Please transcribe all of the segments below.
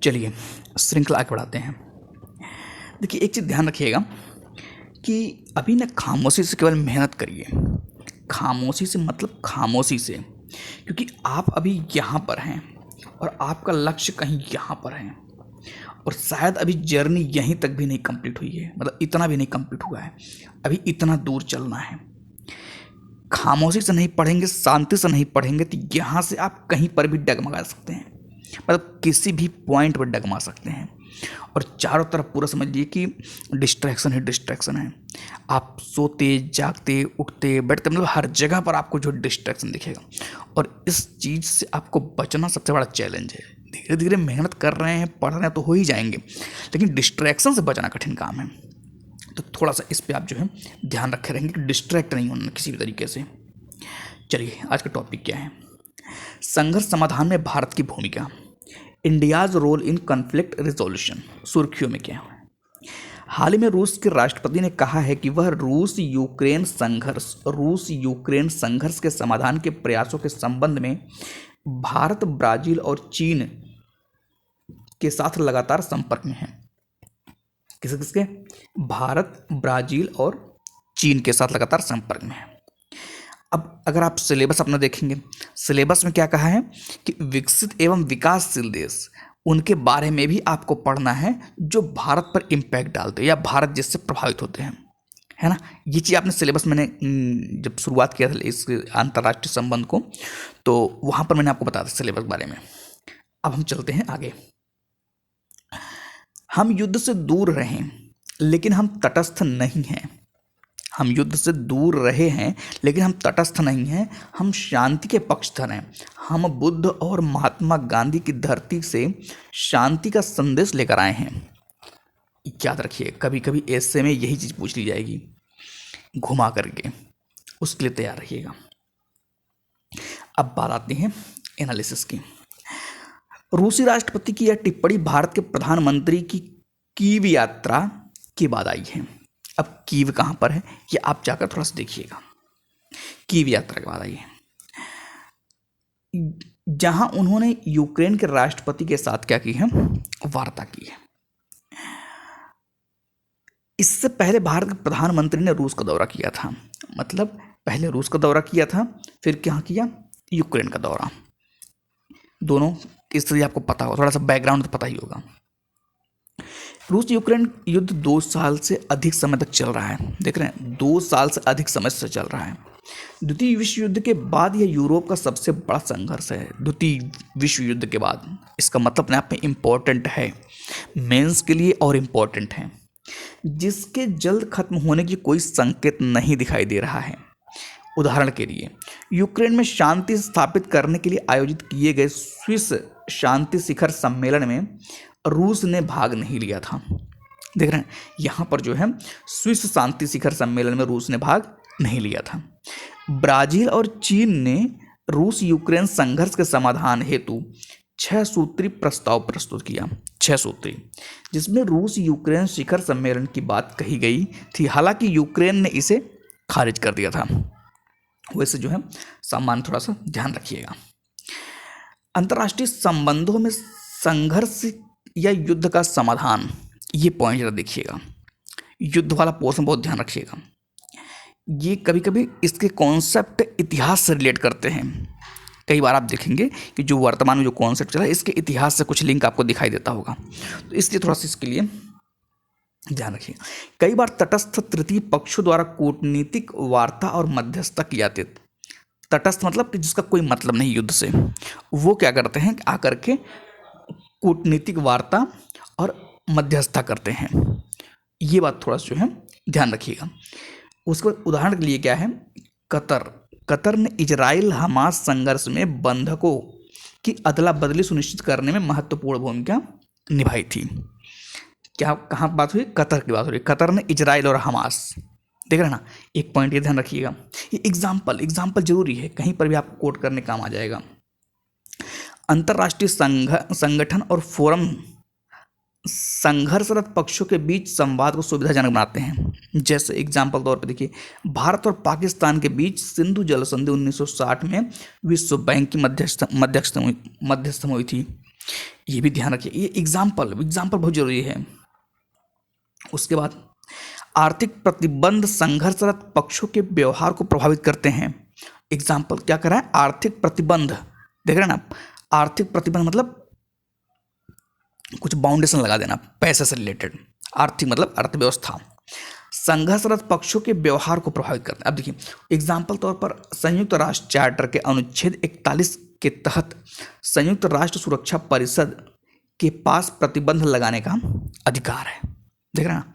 चलिए श्रृंखला आगे बढ़ाते हैं। देखिए एक चीज़ ध्यान रखिएगा कि अभी ना खामोशी से केवल मेहनत करिए। खामोशी से मतलब खामोशी से, क्योंकि आप अभी यहाँ पर हैं और आपका लक्ष्य कहीं यहाँ पर है और शायद अभी जर्नी यहीं तक भी नहीं कंप्लीट हुई है, मतलब इतना भी नहीं कंप्लीट हुआ है, अभी इतना दूर चलना है। खामोशी से नहीं पढ़ेंगे, शांति से नहीं पढ़ेंगे तो यहाँ से आप कहीं पर भी डगमगा सकते हैं, मतलब किसी भी पॉइंट पर डगमा सकते हैं। और चारों तरफ पूरा समझिए कि डिस्ट्रैक्शन है, डिस्ट्रैक्शन है। आप सोते जागते उठते बैठते मतलब हर जगह पर आपको जो डिस्ट्रैक्शन दिखेगा, और इस चीज़ से आपको बचना सबसे बड़ा चैलेंज है। धीरे धीरे मेहनत कर रहे हैं, पढ़ रहे हैं तो हो ही जाएंगे, लेकिन डिस्ट्रैक्शन से बचना कठिन काम है। तो थोड़ा सा इस पे आप जो है ध्यान रखे रहेंगे कि डिस्ट्रैक्ट नहीं होना किसी भी तरीके से। चलिए आज का टॉपिक क्या है? संघर्ष समाधान में भारत की भूमिका, India's role in conflict resolution. सुर्खियों में क्या है? हाल ही में रूस के राष्ट्रपति ने कहा है कि वह रूस यूक्रेन संघर्ष के समाधान के प्रयासों के संबंध में भारत, ब्राजील और चीन के साथ लगातार संपर्क में है। किसके किसके? भारत, ब्राजील और चीन के साथ लगातार संपर्क में है। अब अगर आप सिलेबस अपना देखेंगे, सिलेबस में क्या कहा है कि विकसित एवं विकासशील देश, उनके बारे में भी आपको पढ़ना है जो भारत पर इम्पैक्ट डालते हैं या भारत जिससे प्रभावित होते हैं, है ना। ये चीज़ आपने सिलेबस, मैंने जब शुरुआत किया था इस अंतर्राष्ट्रीय संबंध को, तो वहाँ पर मैंने आपको बताया था सिलेबस के बारे में। अब हम चलते हैं आगे। हम युद्ध से दूर रहें लेकिन हम तटस्थ नहीं हैं। हम युद्ध से दूर रहे हैं लेकिन हम तटस्थ नहीं हैं, हम शांति के पक्षधर हैं। हम बुद्ध और महात्मा गांधी की धरती से शांति का संदेश लेकर आए हैं। याद रखिए, कभी कभी ऐसे में यही चीज़ पूछ ली जाएगी घुमा करके, उसके लिए तैयार रहिएगा। अब बात आती है एनालिसिस की। रूसी राष्ट्रपति की यह टिप्पणी भारत के प्रधानमंत्री की कीव यात्रा के बाद आई है। अब कीव कहाँ पर है ये आप जाकर थोड़ा सा देखिएगा। कीव यात्रा के बाद आई है, जहां उन्होंने यूक्रेन के राष्ट्रपति के साथ क्या की है? वार्ता की है। इससे पहले भारत के प्रधानमंत्री ने रूस का दौरा किया था, मतलब पहले रूस का दौरा किया था, फिर क्या किया? यूक्रेन का दौरा। दोनों इस तरह आपको पता होगा, थोड़ा सा बैकग्राउंड तो पता ही होगा। रूस यूक्रेन युद्ध 2 साल से अधिक समय तक चल रहा है। देख रहे हैं, 2 साल से अधिक समय से चल रहा है। द्वितीय विश्व युद्ध के बाद यह यूरोप का सबसे बड़ा संघर्ष है। द्वितीय विश्व युद्ध के बाद, इसका मतलब अपने आप में इम्पोर्टेंट है, मेंस के लिए और इम्पोर्टेंट है, जिसके जल्द खत्म होने की कोई संकेत नहीं दिखाई दे रहा है। उदाहरण के लिए, यूक्रेन में शांति स्थापित करने के लिए आयोजित किए गए स्विस शांति शिखर सम्मेलन में रूस ने भाग नहीं लिया था। देख रहे हैं, यहाँ पर जो है स्विस शांति शिखर सम्मेलन में रूस ने भाग नहीं लिया था। ब्राजील और चीन ने रूस यूक्रेन संघर्ष के समाधान हेतु 6 सूत्री प्रस्ताव प्रस्तुत किया। 6 सूत्री, जिसमें रूस यूक्रेन शिखर सम्मेलन की बात कही गई थी। हालांकि यूक्रेन ने इसे खारिज कर दिया था। वैसे जो है सामान्य थोड़ा सा ध्यान रखिएगा। अंतर्राष्ट्रीय संबंधों में संघर्ष या युद्ध का समाधान, ये पॉइंट जरा देखिएगा। युद्ध वाला पोर्शन बहुत ध्यान रखिएगा। ये कभी कभी इसके कॉन्सेप्ट इतिहास से रिलेट करते हैं। कई बार आप देखेंगे कि जो वर्तमान में जो कॉन्सेप्ट चला है इसके इतिहास से कुछ लिंक आपको दिखाई देता होगा, तो इसलिए थोड़ा सा इसके लिए ध्यान रखिए। कई बार तटस्थ तृतीय पक्षों द्वारा कूटनीतिक वार्ता और मध्यस्थता की जाती है। तटस्थ मतलब कि जिसका कोई मतलब नहीं युद्ध से, वो क्या करते हैं आकर के कूटनीतिक वार्ता और मध्यस्थता करते हैं। ये बात थोड़ा सा जो है ध्यान रखिएगा। उसके बाद उदाहरण के लिए क्या है, कतर ने इजराइल हमास संघर्ष में बंधकों की अदला बदली सुनिश्चित करने में महत्वपूर्ण भूमिका निभाई थी। क्या कहाँ बात हुई? कतर की बात हो रही है। कतर ने इजराइल और हमास, देख रहे ना, एक पॉइंट ये ध्यान रखिएगा। ये एग्जाम्पल जरूरी है, कहीं पर भी आपको कोट करने काम आ जाएगा। अंतर्राष्ट्रीय संगठन और फोरम संघर्षरत पक्षों के बीच संवाद को सुविधाजनक बनाते हैं। जैसे एग्जाम्पल तौर पर देखिए, भारत और पाकिस्तान के बीच सिंधु जल संधि 1960 में विश्व बैंक की मध्यस्थता हुई थी। ये भी ध्यान रखिए, ये एग्जाम्पल एग्जाम्पल बहुत जरूरी है। उसके बाद आर्थिक प्रतिबंध संघर्षरत पक्षों के व्यवहार को प्रभावित करते हैं। एग्जाम्पल क्या कर रहा है, आर्थिक प्रतिबंध, देख रहे हैं ना आप, आर्थिक प्रतिबंध मतलब कुछ बाउंडेशन लगा देना पैसे से रिलेटेड, आर्थिक मतलब अर्थव्यवस्था, संघर्षरत पक्षों के व्यवहार को प्रभावित करते हैं। अब देखिए एग्जाम्पल तौर पर संयुक्त राष्ट्र चार्टर के अनुच्छेद 41 के तहत संयुक्त राष्ट्र सुरक्षा परिषद के पास प्रतिबंध लगाने का अधिकार है, देख रहे हैं ना।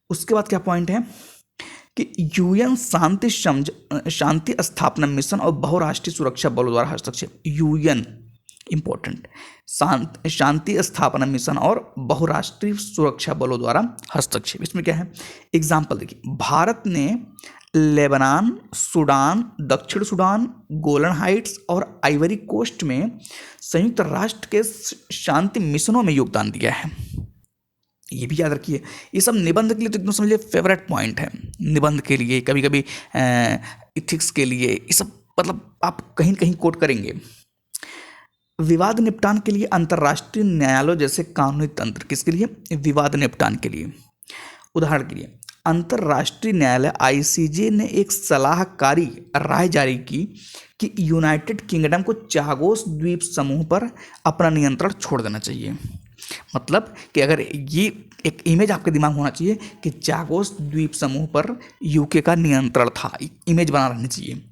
उसके बाद क्या पॉइंट है कि यूएन शांति स्थापना मिशन और बहुराष्ट्रीय सुरक्षा बलों द्वारा हस्तक्षेप, यूएन इंपॉर्टेंट, शांति स्थापना मिशन और बहुराष्ट्रीय सुरक्षा बलों द्वारा हस्तक्षेप, इसमें क्या है एग्जाम्पल देखिए, भारत ने लेबनान, सूडान, दक्षिण सूडान, गोलन हाइट्स और आइवरी कोस्ट में संयुक्त राष्ट्र के शांति मिशनों में योगदान दिया है। ये भी याद रखिए, ये सब निबंध के लिए तो एकदम समझिए फेवरेट पॉइंट है, निबंध के लिए, कभी कभी इथिक्स के लिए, ये सब मतलब आप कहीं कहीं कोट करेंगे। विवाद निपटान के लिए अंतर्राष्ट्रीय न्यायालय जैसे कानूनी तंत्र, किसके लिए, विवाद निपटान के लिए। उदाहरण के लिए अंतर्राष्ट्रीय न्यायालय आईसीजे ने एक सलाहकारी राय जारी की कि यूनाइटेड किंगडम को चागोस द्वीप समूह पर अपना नियंत्रण छोड़ देना चाहिए। मतलब कि अगर ये एक इमेज आपके दिमाग में होना चाहिए कि चागोस द्वीप समूह पर यूके का नियंत्रण था, इमेज बना रहनी चाहिए।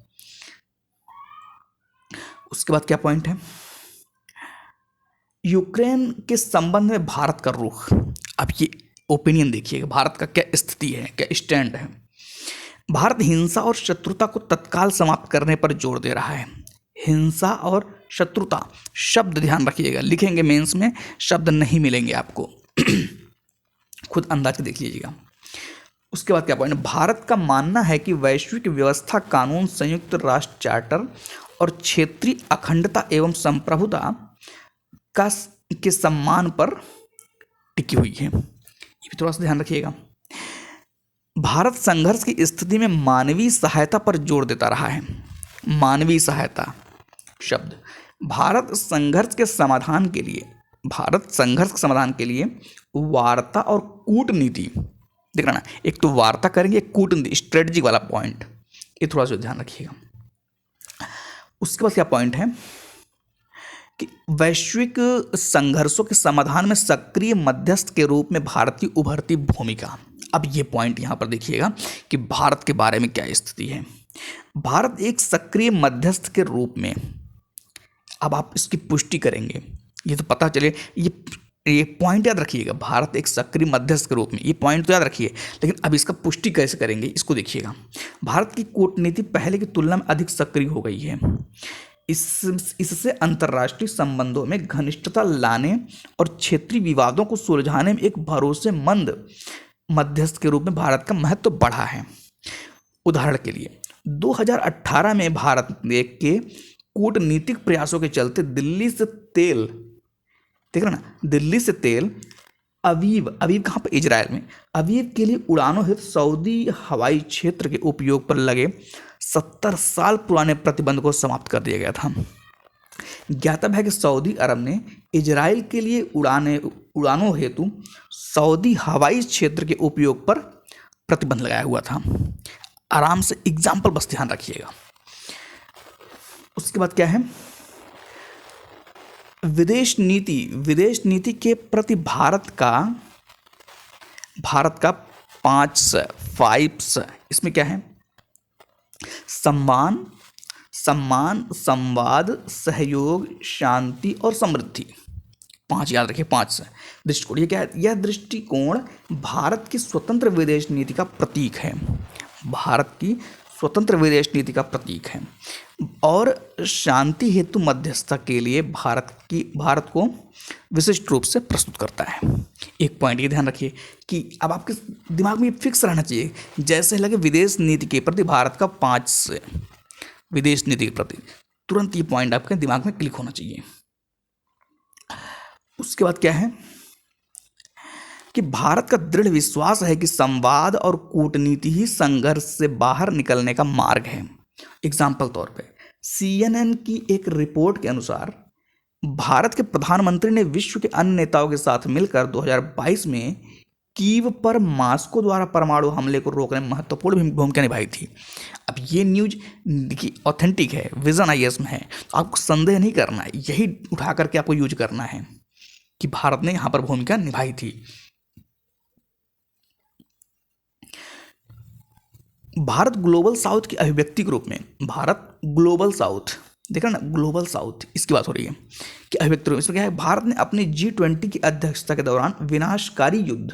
उसके बाद क्या पॉइंट है, यूक्रेन के संबंध में भारत का रुख। अब ये ओपिनियन देखिएगा, भारत का क्या स्थिति है, क्या स्टैंड है। भारत हिंसा और शत्रुता को तत्काल समाप्त करने पर जोर दे रहा है। हिंसा और शत्रुता शब्द ध्यान रखिएगा, लिखेंगे मेंस में शब्द नहीं मिलेंगे आपको खुद अंदाज देख लीजिएगा। उसके बाद क्या पॉइंट, भारत का मानना है कि वैश्विक व्यवस्था कानून, संयुक्त राष्ट्र चार्टर और क्षेत्रीय अखंडता एवं संप्रभुता का के सम्मान पर टिकी हुई है। ये भी थोड़ा सा ध्यान रखिएगा। भारत संघर्ष की स्थिति में मानवीय सहायता पर जोर देता रहा है। मानवीय सहायता शब्द, भारत संघर्ष के समाधान के लिए वार्ता और कूटनीति, देख रहा ना, एक तो वार्ता करेंगे, कूटनीति स्ट्रेटजी वाला पॉइंट, ये थोड़ा सा ध्यान रखिएगा। उसके बाद क्या पॉइंट है कि वैश्विक संघर्षों के समाधान में सक्रिय मध्यस्थ के रूप में भारत की उभरती भूमिका। अब ये पॉइंट यहाँ पर देखिएगा कि भारत के बारे में क्या स्थिति है। भारत एक सक्रिय मध्यस्थ के रूप में, अब आप इसकी पुष्टि करेंगे, ये तो पता चले, ये पॉइंट याद रखिएगा, भारत एक सक्रिय मध्यस्थ के रूप में, ये पॉइंट तो याद रखिए, लेकिन अब इसका पुष्टि कैसे करेंगे इसको देखिएगा। भारत की कूटनीति पहले की तुलना में अधिक सक्रिय हो गई है। इससे अंतर्राष्ट्रीय संबंधों में घनिष्ठता लाने और क्षेत्रीय विवादों को सुलझाने में एक भरोसेमंद मध्यस्थ के रूप में भारत का महत्व बढ़ा है। उदाहरण के लिए 2018 में भारत के कूटनीतिक प्रयासों के चलते दिल्ली से तेल, देख रहे ना, दिल्ली से तेल अवीव कहाँ पर, इजराइल में, अवीव के लिए उड़ानों हेतु सऊदी हवाई क्षेत्र के उपयोग पर लगे 70 साल पुराने प्रतिबंध को समाप्त कर दिया गया था। ज्ञातव्य है कि सऊदी अरब ने इजराइल के लिए उड़ानों हेतु सऊदी हवाई क्षेत्र के उपयोग पर प्रतिबंध लगाया हुआ था। आराम से एग्जाम्पल बस ध्यान रखिएगा। उसके बाद क्या है, विदेश नीति के प्रति भारत का 5 इसमें क्या है, सम्मान, संवाद, सहयोग, शांति और समृद्धि। 5 याद रखिए, 5 दृष्टिकोण। ये क्या है, यह दृष्टिकोण भारत की स्वतंत्र विदेश नीति का प्रतीक है। भारत की स्वतंत्र विदेश नीति का प्रतीक है और शांति हेतु मध्यस्थता के लिए भारत को विशिष्ट रूप से प्रस्तुत करता है। एक पॉइंट ये ध्यान रखिए कि अब आपके दिमाग में फिक्स रहना चाहिए, जैसे लगे विदेश नीति के प्रति भारत का 5 से, विदेश नीति के प्रति तुरंत ये पॉइंट आपके दिमाग में क्लिक होना चाहिए। उसके बाद क्या है कि भारत का दृढ़ विश्वास है कि संवाद और कूटनीति ही संघर्ष से बाहर निकलने का मार्ग है। एग्जाम्पल तौर पे CNN की एक रिपोर्ट के अनुसार भारत के प्रधानमंत्री ने विश्व के अन्य नेताओं के साथ मिलकर 2022 में कीव पर मास्को द्वारा परमाणु हमले को रोकने में महत्वपूर्ण भूमिका निभाई थी। अब ये न्यूज देखिए ऑथेंटिक है, विजन आईएएस में है, तो आपको संदेह नहीं करना है, यही उठा करके आपको यूज करना है कि भारत ने यहाँ पर भूमिका निभाई थी। भारत ग्लोबल साउथ की अभिव्यक्ति के रूप में, भारत ग्लोबल साउथ, देखा ना, ग्लोबल साउथ, इसकी बात हो रही है कि अभिव्यक्ति रूप में। इसमें क्या है, भारत ने अपनी G20 की अध्यक्षता के दौरान विनाशकारी युद्ध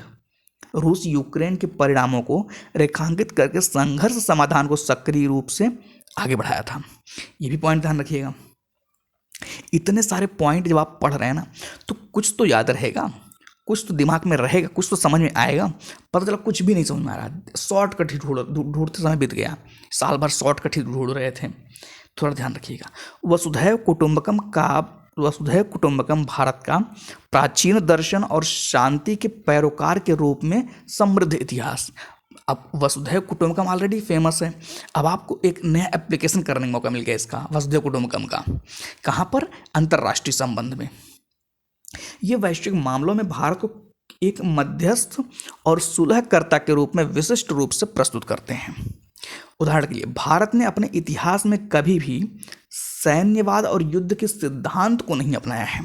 रूस यूक्रेन के परिणामों को रेखांकित करके संघर्ष समाधान को सक्रिय रूप से आगे बढ़ाया था। ये भी पॉइंट ध्यान रखिएगा। इतने सारे पॉइंट जब आप पढ़ रहे हैं ना, तो कुछ तो याद रहेगा, कुछ तो दिमाग में रहेगा, कुछ तो समझ में आएगा। पता चला कुछ भी नहीं समझ में आ रहा, शॉर्टकट ही ढूंढते समय बीत गया, साल भर शॉर्टकट ही ढूंढ रहे थे। थोड़ा ध्यान रखिएगा। वसुधैव कुटुंबकम भारत का प्राचीन दर्शन और शांति के पैरोकार के रूप में समृद्ध इतिहास। अब वसुधैव कुटुंबकम ऑलरेडी फेमस है, अब आपको एक नया एप्लीकेशन करने का मौका मिल गया इसका, वसुधैव कुटुंबकम का। कहाँ पर? अंतर्राष्ट्रीय संबंध में। ये वैश्विक मामलों में भारत को एक मध्यस्थ और सुलहकर्ता के रूप में विशिष्ट रूप से प्रस्तुत करते हैं। उदाहरण के लिए, भारत ने अपने इतिहास में कभी भी सैन्यवाद और युद्ध के सिद्धांत को नहीं अपनाया है।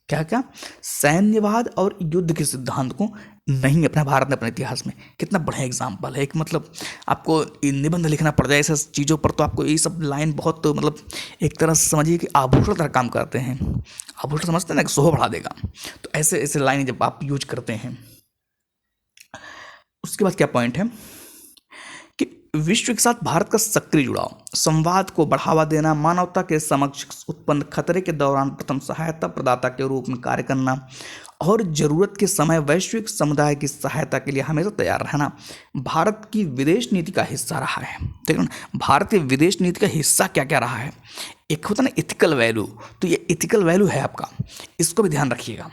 क्या क्या? सैन्यवाद और युद्ध के सिद्धांत को नहीं अपनाया भारत ने अपने इतिहास में। कितना बढ़िया एग्जाम्पल है। एक मतलब आपको निबंध लिखना पड़ जाए ऐसे चीज़ों पर, तो आपको ये सब लाइन बहुत मतलब एक तरह से समझिए कि आभूषण तरह काम करते हैं। आभूषण समझते हैं ना, कि शोभा बढ़ा देगा, तो ऐसे ऐसे लाइन जब आप यूज करते हैं। उसके बाद क्या पॉइंट है कि विश्व के साथ भारत का सक्रिय जुड़ाव, संवाद को बढ़ावा देना, मानवता के समक्ष उत्पन्न खतरे के दौरान प्रथम सहायता प्रदाता के रूप में कार्य करना और जरूरत के समय वैश्विक समुदाय की सहायता के लिए हमेशा तैयार रहना भारत की विदेश नीति का हिस्सा रहा है। देखो ना, भारत की विदेश नीति का हिस्सा क्या क्या रहा है। एक होता ना इथिकल वैल्यू, तो ये इथिकल वैल्यू है आपका, इसको भी ध्यान रखिएगा।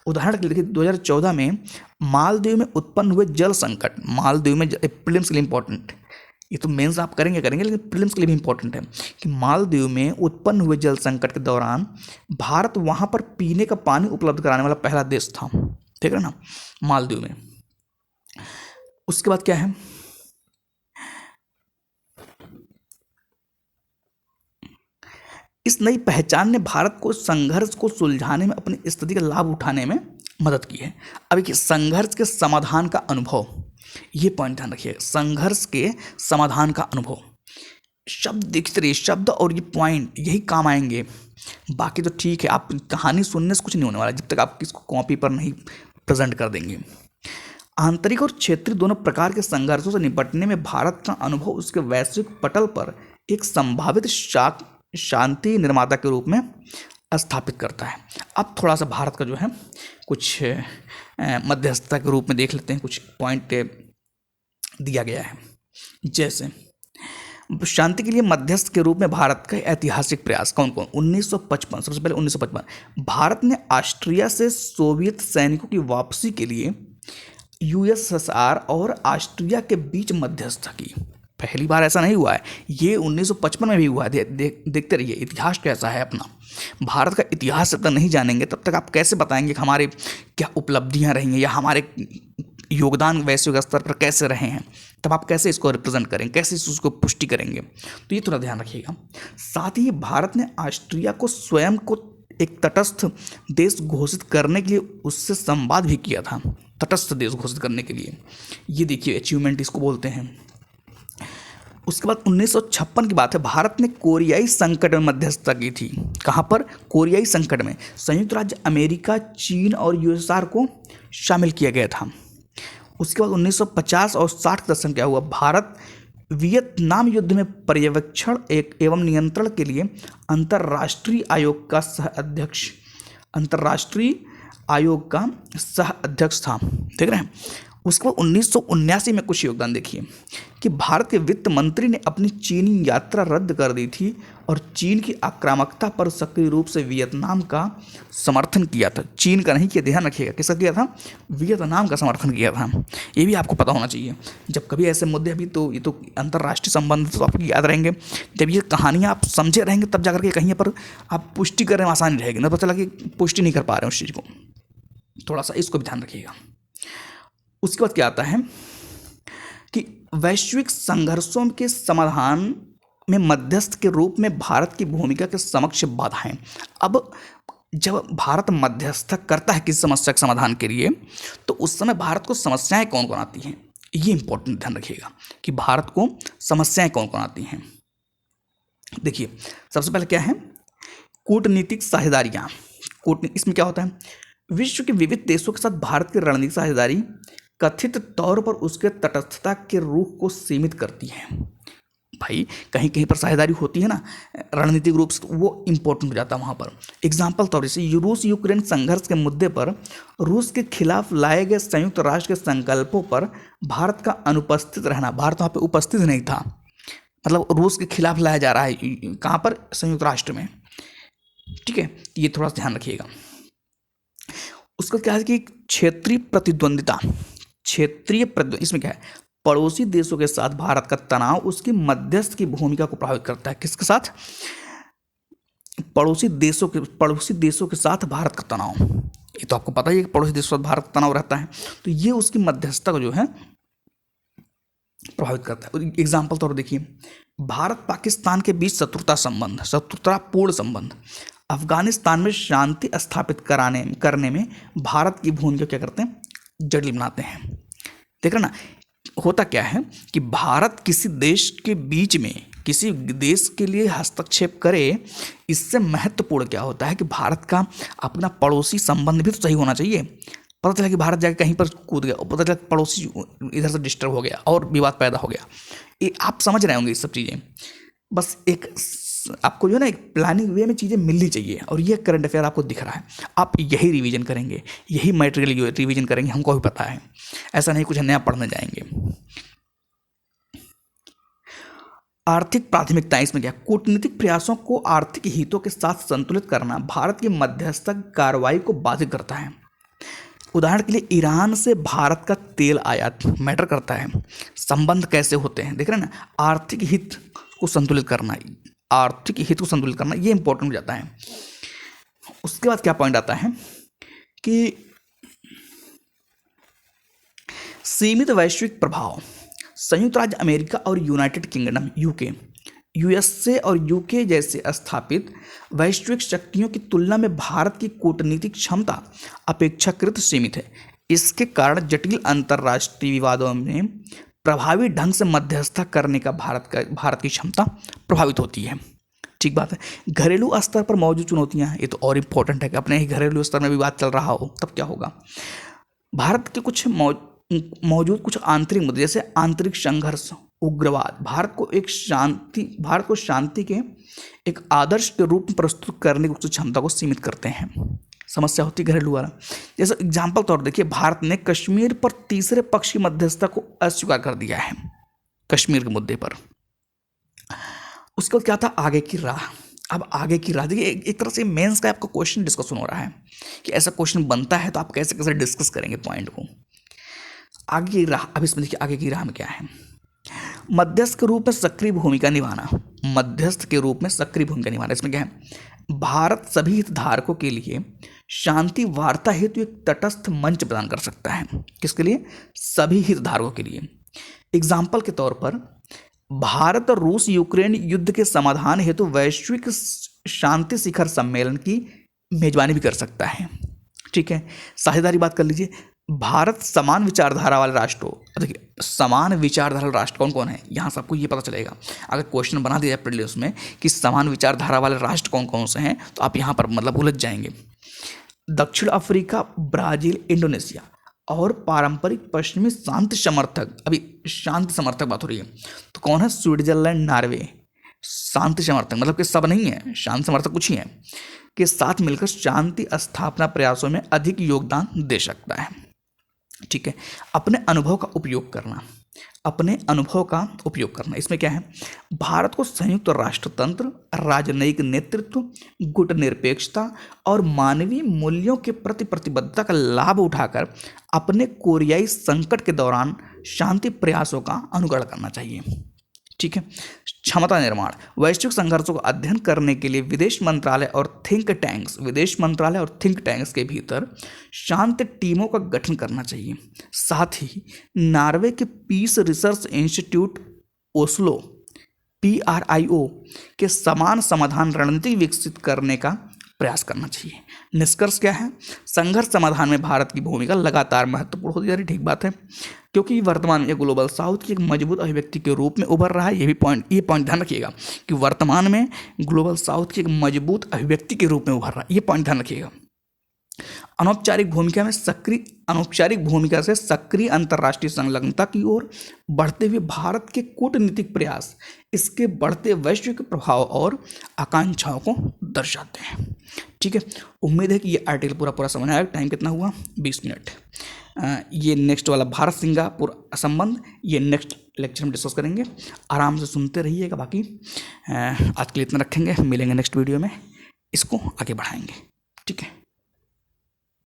उदाहरण के लिए देखिए, 2014 में मालदीव में उत्पन्न हुए जल संकट, मालदीव में प्रीलिम्स के लिए इंपॉर्टेंट, ये तो मेंस आप करेंगे लेकिन प्रीलिम्स के लिए भी इंपॉर्टेंट है कि मालदीव में उत्पन्न हुए जल संकट के दौरान भारत वहां पर पीने का पानी उपलब्ध कराने वाला पहला देश था। ठीक है ना, मालदीव में। उसके बाद क्या है, इस नई पहचान ने भारत को संघर्ष को सुलझाने में अपनी स्थिति का लाभ उठाने में मदद की है। अब देखिए, संघर्ष के समाधान का अनुभव, ये पॉइंट ध्यान रखिए, संघर्ष के समाधान का अनुभव। शब्द देखते रहिए, शब्द और ये पॉइंट यही काम आएंगे। बाकी तो ठीक है, आप कहानी सुनने से कुछ नहीं होने वाला जब तक आप इसको कॉपी पर नहीं प्रेजेंट कर देंगे। आंतरिक और क्षेत्रीय दोनों प्रकार के संघर्षों से निपटने में भारत का अनुभव उसके वैश्विक पटल पर एक संभावित शांति निर्माता के रूप में स्थापित करता है। अब थोड़ा सा भारत का जो है कुछ मध्यस्थता के रूप में देख लेते हैं, कुछ पॉइंट दिया गया है। जैसे शांति के लिए मध्यस्थ के रूप में भारत का ऐतिहासिक प्रयास कौन कौन? 1955, सबसे पहले 1955 भारत ने ऑस्ट्रिया से सोवियत सैनिकों की वापसी के लिए यूएसएसआर और ऑस्ट्रिया के बीच मध्यस्थता की। पहली बार ऐसा नहीं हुआ है, ये 1955 में भी हुआ है। देखते रहिए इतिहास कैसा है अपना। भारत का इतिहास जब तक नहीं जानेंगे तब तक आप कैसे बताएंगे कि हमारे क्या उपलब्धियां रही हैं या हमारे योगदान वैश्विक स्तर पर कैसे रहे हैं। तब आप कैसे इसको रिप्रेजेंट करेंगे, कैसे उसको पुष्टि करेंगे, तो ये थोड़ा ध्यान रखिएगा। साथ ही भारत ने ऑस्ट्रिया को स्वयं को एक तटस्थ देश घोषित करने के लिए उससे संवाद भी किया था। तटस्थ देश घोषित करने के लिए, ये देखिए अचीवमेंट इसको बोलते हैं। उसके बाद 1956 की बात है, भारत ने कोरियाई संकट में मध्यस्थता की थी। कहाँ पर? कोरियाई संकट में संयुक्त राज्य अमेरिका, चीन और यूएसआर को शामिल किया गया था। उसके बाद 1950 और 60 के दशक क्या हुआ, भारत वियतनाम युद्ध में पर्यवेक्षण एवं नियंत्रण के लिए अंतर्राष्ट्रीय आयोग का सह अध्यक्ष था। देख रहे हैं। उसके बाद 1979 में कुछ योगदान देखिए कि भारत के वित्त मंत्री ने अपनी चीनी यात्रा रद्द कर दी थी और चीन की आक्रामकता पर सक्रिय रूप से वियतनाम का समर्थन किया था। चीन का नहीं किया, ध्यान रखिएगा, किसका किया था? वियतनाम का समर्थन किया था। ये भी आपको पता होना चाहिए। जब कभी ऐसे मुद्दे, अभी तो ये तो अंतर्राष्ट्रीय संबंध तो आपको याद रहेंगे, जब ये कहानियाँ आप समझे रहेंगे तब जाकर के कहीं पर आप पुष्टि करने में आसानी रहेगी। ना पता चला कि पुष्टि नहीं कर पा रहे हैं उस चीज़ को, थोड़ा सा इसको भी ध्यान रखिएगा। उसके बाद क्या आता है कि वैश्विक संघर्षों के समाधान में मध्यस्थ के रूप में भारत की भूमिका के समक्ष बाधाएं। अब जब भारत मध्यस्थ करता है किसी समस्या के समाधान के लिए, तो उस समय भारत को समस्याएं कौन कौन आती हैं, ये इंपॉर्टेंट ध्यान रखिएगा कि भारत को समस्याएं कौन कौन आती हैं। देखिए, सबसे पहले क्या है? कूटनीतिक साझेदारियां। इसमें क्या होता है? विश्व के विविध देशों के साथ भारत की रणनीतिक साझेदारी कथित तौर पर उसके तटस्थता के रुख को सीमित करती है। भाई कहीं कहीं पर साझेदारी होती है ना रणनीतिक रूप से, वो इंपॉर्टेंट हो जाता है वहाँ पर। एग्जाम्पल तौर से रूस यूक्रेन संघर्ष के मुद्दे पर रूस के खिलाफ लाए गए संयुक्त राष्ट्र के संकल्पों पर भारत का अनुपस्थित रहना। भारत वहाँ पर उपस्थित नहीं था, मतलब रूस के खिलाफ लाया जा रहा है, कहाँ पर? संयुक्त राष्ट्र में। ठीक है, ये थोड़ा सा ध्यान रखिएगा। उसका क्या है कि क्षेत्रीय प्रतिद्वंदिता, इसमें क्या है? पड़ोसी देशों के साथ भारत का तनाव उसकी मध्यस्थ की भूमिका को प्रभावित करता है। किसके साथ? पड़ोसी देशों के साथ भारत का तनाव। ये तो आपको पता ही है कि पड़ोसी देशों के साथ भारत का तनाव रहता है, तो ये उसकी मध्यस्थता को जो है प्रभावित करता है। एग्जाम्पल तौर देखिए, भारत पाकिस्तान के बीच शत्रुतापूर्ण संबंध अफगानिस्तान में शांति स्थापित करने में भारत की भूमिका क्या करते हैं? जटिल बनाते हैं। देख रहे ना, होता क्या है कि भारत किसी देश के बीच में किसी देश के लिए हस्तक्षेप करे, इससे महत्वपूर्ण क्या होता है कि भारत का अपना पड़ोसी संबंध भी तो सही होना चाहिए। पता चला कि भारत जाके कहीं पर कूद गया और पता चला पड़ोसी इधर से डिस्टर्ब हो गया और विवाद पैदा हो गया। ये आप समझ रहे होंगे ये सब चीज़ें। बस एक आपको जो है ना एक प्लानिंग वे में चीज़ें मिलनी चाहिए, और ये करंट अफेयर आपको दिख रहा है। आप यही रिवीजन करेंगे, यही मटेरियल रिवीजन करेंगे, हमको भी पता है, ऐसा नहीं कुछ नया पढ़ने जाएंगे। आर्थिक प्राथमिकता, इसमें क्या? कूटनीतिक प्रयासों को आर्थिक हितों के साथ संतुलित करना भारत की मध्यस्थता कार्रवाई को बाधित करता है। उदाहरण के लिए इरान से भारत का तेल आयात मैटर करता है। संबंध कैसे होते हैं देख रहे हैं ना? आर्थिक हित को संतुलित करना, ये इंपॉर्टेंट हो जाता है। उसके बाद क्या पॉइंट आता है कि सीमित वैश्विक प्रभाव। संयुक्त राज्य अमेरिका और यूनाइटेड किंगडम यूएसए और यूके जैसे स्थापित वैश्विक शक्तियों की तुलना में भारत की कूटनीतिक क्षमता अपेक्षाकृत सीमित है। इसके कारण जटिल अंतर्राष्ट्रीय विवादों में प्रभावी ढंग से मध्यस्थता करने का भारत की क्षमता प्रभावित होती है। ठीक बात है। घरेलू स्तर पर मौजूद चुनौतियां, ये तो और इम्पोर्टेंट है कि अपने ही घरेलू स्तर में विवाद चल रहा हो तब क्या होगा। भारत के कुछ मौजूद कुछ आंतरिक मुद्दे, जैसे आंतरिक संघर्ष, उग्रवाद, भारत को शांति के एक आदर्श के रूप में प्रस्तुत करने की उसकी क्षमता को सीमित करते हैं। समस्या होती है घरेलू वाला। जैसे एग्जाम्पल तौर देखिए, भारत ने कश्मीर पर तीसरे पक्ष की मध्यस्थता को अस्वीकार कर दिया है, कश्मीर के मुद्दे पर। उसके बाद क्या था? आगे की राह। अब आगे की राह देखिए, एक तरह से मेंस का आपका क्वेश्चन डिस्कशन हो रहा है कि ऐसा क्वेश्चन बनता है तो आप कैसे कैसे डिस्कस करेंगे पॉइंट को। आगे की राह, अब इसमें देखिए आगे की राह में क्या है? मध्यस्थ के रूप में सक्रिय भूमिका निभाना। इसमें क्या है? भारत सभी हितधारकों के लिए शांति वार्ता हेतु एक तटस्थ मंच प्रदान कर सकता है। किसके लिए? सभी हितधारकों के लिए। एग्जाम्पल के तौर पर भारत और रूस यूक्रेन युद्ध के समाधान हेतु वैश्विक शांति शिखर सम्मेलन की मेजबानी भी कर सकता है। ठीक है, साझेदारी बात कर लीजिए। भारत समान विचारधारा वाले राष्ट्रों, देखिए समान विचारधारा राष्ट्र कौन कौन है, यहाँ से आपको ये पता चलेगा। अगर क्वेश्चन बना दिया जाए प्रीलिम्स में कि समान विचारधारा वाले राष्ट्र कौन कौन से हैं, तो आप यहाँ पर मतलब उलझ जाएंगे। दक्षिण अफ्रीका, ब्राजील, इंडोनेशिया और पारंपरिक पश्चिमी शांति समर्थक, अभी शांति समर्थक बात हो रही है, तो कौन है? Switzerland, Norway. शांति समर्थक मतलब कि सब नहीं है, शांति समर्थक कुछ ही है, के साथ मिलकर शांति स्थापना प्रयासों में अधिक योगदान दे सकता है। ठीक है। अपने अनुभव का उपयोग करना, अपने अनुभव का उपयोग करना, इसमें क्या है, भारत को संयुक्त राष्ट्रतंत्र, राजनयिक नेतृत्व, गुटनिरपेक्षता और मानवीय मूल्यों के प्रति प्रतिबद्धता का लाभ उठाकर अपने कोरियाई संकट के दौरान शांति प्रयासों का अनुकरण करना चाहिए। ठीक है। क्षमता निर्माण, वैश्विक संघर्षों का अध्ययन करने के लिए विदेश मंत्रालय और थिंक टैंक्स के भीतर शांत टीमों का गठन करना चाहिए। साथ ही नॉर्वे के peace research institute Oslo PRIO के समान समाधान रणनीति विकसित करने का प्रयास करना चाहिए। निष्कर्ष क्या है, संघर्ष समाधान में भारत की भूमिका लगातार महत्वपूर्ण होती जा रही, ठीक बात है, क्योंकि वर्तमान में ग्लोबल साउथ की एक मजबूत अभिव्यक्ति के रूप में उभर रहा है। ये पॉइंट ध्यान रखिएगा कि वर्तमान में ग्लोबल साउथ की एक मजबूत अभिव्यक्ति के रूप में उभर रहा है, ये पॉइंट ध्यान रखिएगा। अनौपचारिक भूमिका से सक्रिय अंतर्राष्ट्रीय संलग्नता की ओर बढ़ते हुए भारत के कूटनीतिक प्रयास इसके बढ़ते वैश्विक प्रभाव और आकांक्षाओं को दर्शाते हैं। ठीक है, उम्मीद है कि ये आर्टिकल पूरा समझ आएगा। टाइम कितना हुआ, 20 मिनट। ये नेक्स्ट वाला भारत सिंगापुर संबंध, ये नेक्स्ट लेक्चर में डिस्कस करेंगे। आराम से सुनते रहिएगा। बाकी आज के लिए इतना रखेंगे, मिलेंगे नेक्स्ट वीडियो में, इसको आगे बढ़ाएंगे। ठीक है।